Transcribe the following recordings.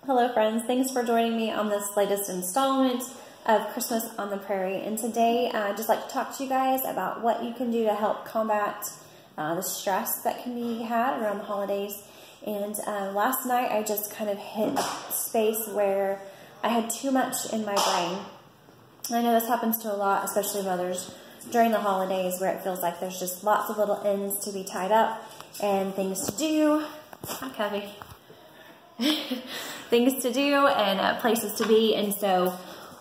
Hello friends, thanks for joining me on this latest installment of Christmas on the Prairie. And today I'd just like to talk to you guys about what you can do to help combat the stress that can be had around the holidays. And last night I just kind of hit a space where I had too much in my brain. And I know this happens to a lot, especially mothers, during the holidays where it feels like there's just lots of little ends to be tied up and things to do. Hi, Covey. Things to do and places to be. And so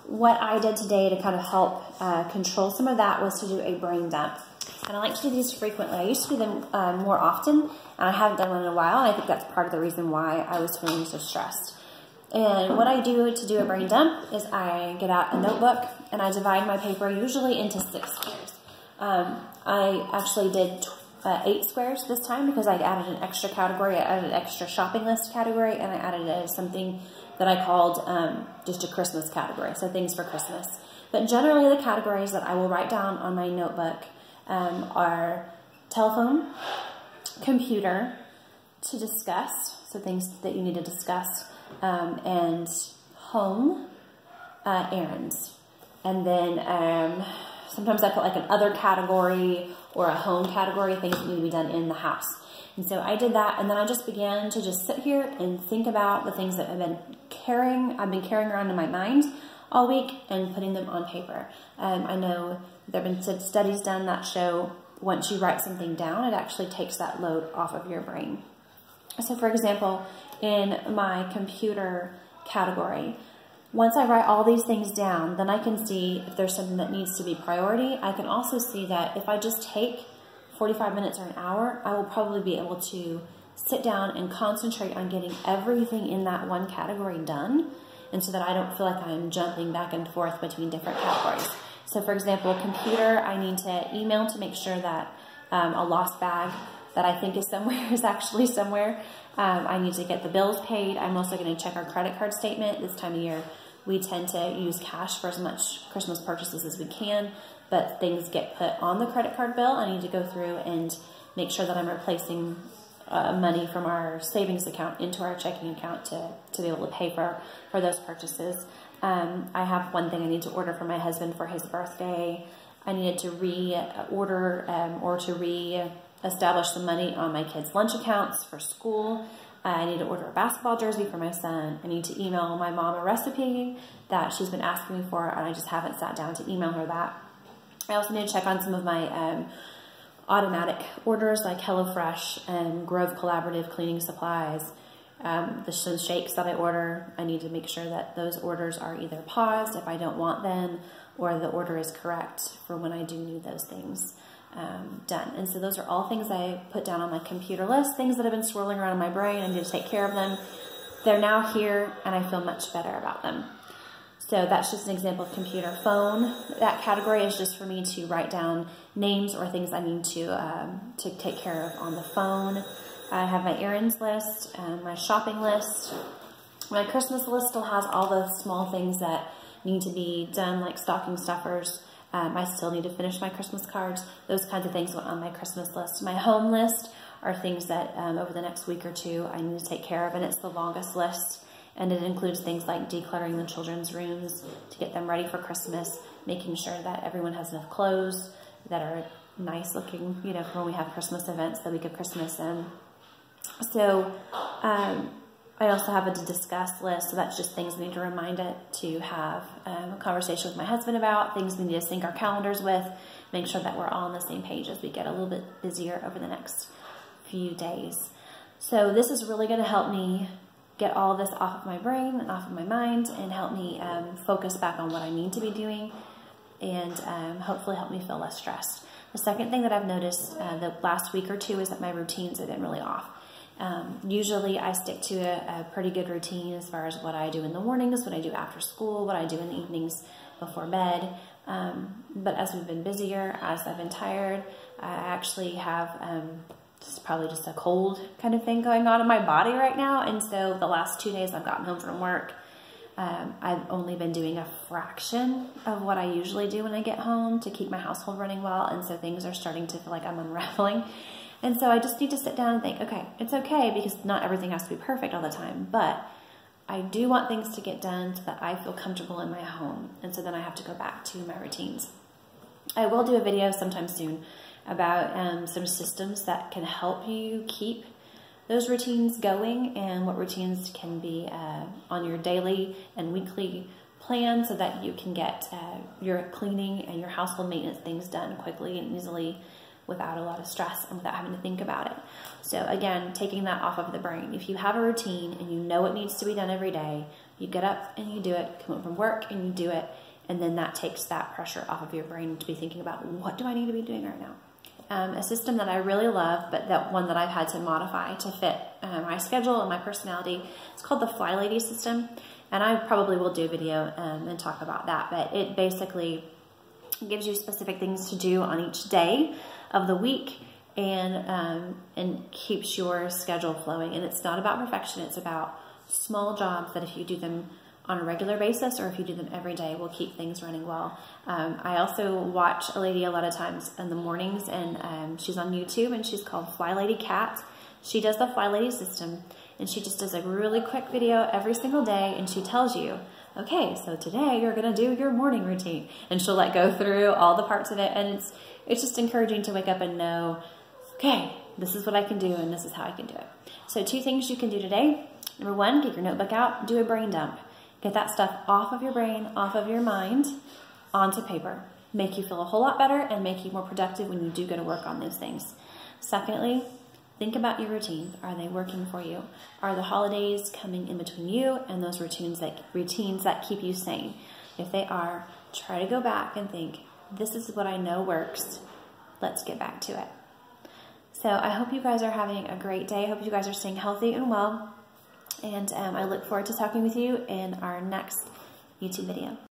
what I did today to kind of help control some of that was to do a brain dump. And I like to do these frequently. I used to do them more often, and I haven't done one in a while, and I think that's part of the reason why I was feeling so stressed. And what I do to do a brain dump is I get out a notebook and I divide my paper usually into 6 squares. I actually did 8 squares this time because I added an extra category. I added an extra shopping list category, and I added something that I called just a Christmas category, so things for Christmas. But generally the categories that I will write down on my notebook are telephone, computer, to discuss, so things that you need to discuss, and home, errands. And then sometimes I put like an other category or a home category, things that need to be done in the house. And so I did that, and then I just began to just sit here and think about the things that I've been carrying around in my mind all week and putting them on paper. I know there have been studies done that show once you write something down, it actually takes that load off of your brain. So for example, in my computer category, once I write all these things down, then I can see if there's something that needs to be priority. I can also see that if I just take 45 minutes or an hour, I will probably be able to sit down and concentrate on getting everything in that one category done, and so that I don't feel like I'm jumping back and forth between different categories. So for example, computer, I need to email to make sure that a lost bag that I think is somewhere is actually somewhere. I need to get the bills paid. I'm also going to check our credit card statement. This time of year, we tend to use cash for as much Christmas purchases as we can, but things get put on the credit card bill. I need to go through and make sure that I'm replacing money from our savings account into our checking account to be able to pay for those purchases. I have one thing I need to order for my husband for his birthday. I needed to reorder or to re-establish the money on my kids' lunch accounts for school. I need to order a basketball jersey for my son. I need to email my mom a recipe that she's been asking me for, and I just haven't sat down to email her that. I also need to check on some of my automatic orders like HelloFresh and Grove Collaborative cleaning supplies. The shakes that I order, I need to make sure that those orders are either paused if I don't want them, or the order is correct for when I do need those things done. And so those are all things I put down on my computer list, things that have been swirling around in my brain. I need to take care of them. They're now here, and I feel much better about them. So that's just an example of computer. Phone, that category is just for me to write down names or things I need to take care of on the phone. I have my errands list, my shopping list. My Christmas list still has all the small things that need to be done, like stocking stuffers. I still need to finish my Christmas cards. Those kinds of things went on my Christmas list. My home list are things that over the next week or two I need to take care of, and it's the longest list. And it includes things like decluttering the children's rooms to get them ready for Christmas, making sure that everyone has enough clothes that are nice looking, you know, for when we have Christmas events the week of Christmas. And so I also have a to discuss list, so that's just things we need to remind it to have a conversation with my husband about, things we need to sync our calendars with, make sure that we're all on the same page as we get a little bit busier over the next few days. So this is really going to help me get all this off of my brain and off of my mind, and help me focus back on what I need to be doing, and hopefully help me feel less stressed. The second thing that I've noticed the last week or two is that my routines have been really off. Usually I stick to a pretty good routine as far as what I do in the mornings, what I do after school, what I do in the evenings before bed. But as we've been busier, as I've been tired, I actually have it's probably just a cold kind of thing going on in my body right now. And so the last 2 days I've gotten home from work, I've only been doing a fraction of what I usually do when I get home to keep my household running well. And so things are starting to feel like I'm unraveling. And so I just need to sit down and think, okay, it's okay, because not everything has to be perfect all the time, but I do want things to get done so that I feel comfortable in my home, and so then I have to go back to my routines. I will do a video sometime soon about some systems that can help you keep those routines going, and what routines can be on your daily and weekly plan so that you can get your cleaning and your household maintenance things done quickly and easily without a lot of stress and without having to think about it. So again, taking that off of the brain. If you have a routine and you know it needs to be done every day, you get up and you do it, come home from work and you do it, and then that takes that pressure off of your brain to be thinking about, what do I need to be doing right now? A system that I really love, but that one that I've had to modify to fit my schedule and my personality, it's called the Fly Lady system. And I probably will do a video and talk about that, but it basically gives you specific things to do on each day of the week, and keeps your schedule flowing. And it's not about perfection, it's about small jobs that if you do them on a regular basis, or if you do them every day, will keep things running well. I also watch a lady a lot of times in the mornings, and she's on YouTube, and she's called Fly Lady Cat. She does the Fly Lady system, and she just does a really quick video every single day, and she tells you, okay, so today you're gonna do your morning routine, and she'll like go through all the parts of it, and it's just encouraging to wake up and know, okay, this is what I can do, and this is how I can do it. So 2 things you can do today. Number 1, get your notebook out, do a brain dump. Get that stuff off of your brain, off of your mind, onto paper. Make you feel a whole lot better and make you more productive when you do go to work on those things. Secondly, think about your routines. Are they working for you? Are the holidays coming in between you and those routines that keep you sane? If they are, try to go back and think, this is what I know works. Let's get back to it. So I hope you guys are having a great day. I hope you guys are staying healthy and well. And I look forward to talking with you in our next YouTube video.